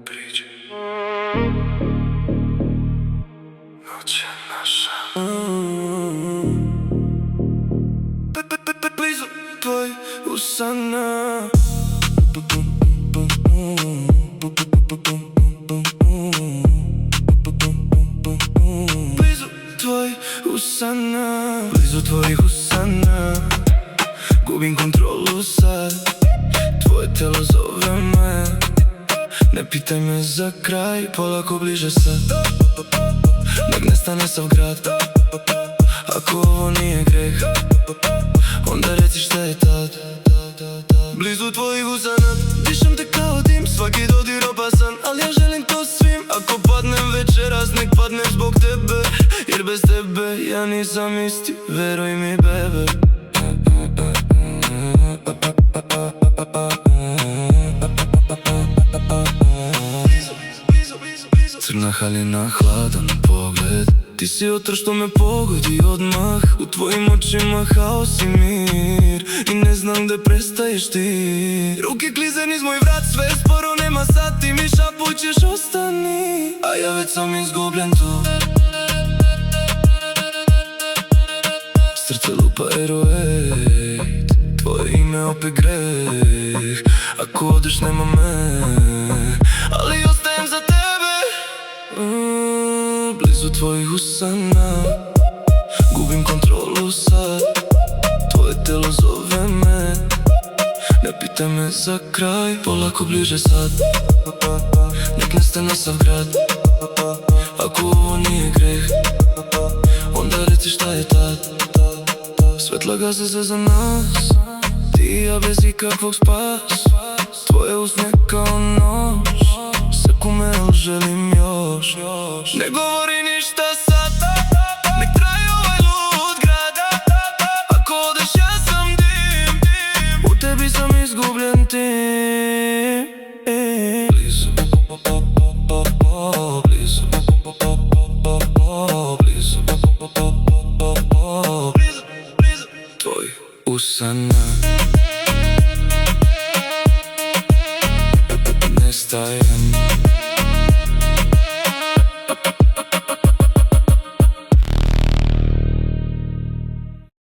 Приđi, noć je naša. Blizu tvojih usana. Blizu tvojih usana. Blizu tvojih usana. Gubim kontrolu sad. Tvoje telo zove me. Ne pitaj me za kraj, polako bliže sad. Nek nestane sav grad. Ako ovo nije greh, onda reci šta je tad. Blizu tvojih usana. Dišem te kao dim, svaki dodir opasan. Ali ja želim to svim. Ako padnem večeras, nek padnem zbog tebe. Jer bez tebe ja nisam isti, veruj mi bebe. Crna haljina, hladan pogled. Ti si otrov što me pogodi odmah. U tvojim očima haos i mir. I ne znam gde prestaješ ti. Ruke klize niz moj vrat, sve je sporo, nema sad. Ti mi šapućeš ostani, a ja već sam izgubljen tu. Srce lupa aeroate. Tvoje ime opet greh. Ako odeš nema me, ali ostajem za tebe. Blizu tvojih usana. Gubim kontrolu sad. Tvoje telo zove me. Ne pitaj me za kraj, polako bliže sad. Nek nestane sav grad. Ako ovo nije greh, onda reci šta je tad. Svetla gase se za nas. Ti i ja bez ikakvog spas. Tvoje usne kao noć. Seku me, al želim još. Ne govori ništa sad. Nek traje ovaj lud grad. Ako odeš ja sam dim. U tebi sam izgubljen tim. Blizu, blizu, blizu, blizu tvojih usana. Nestajem.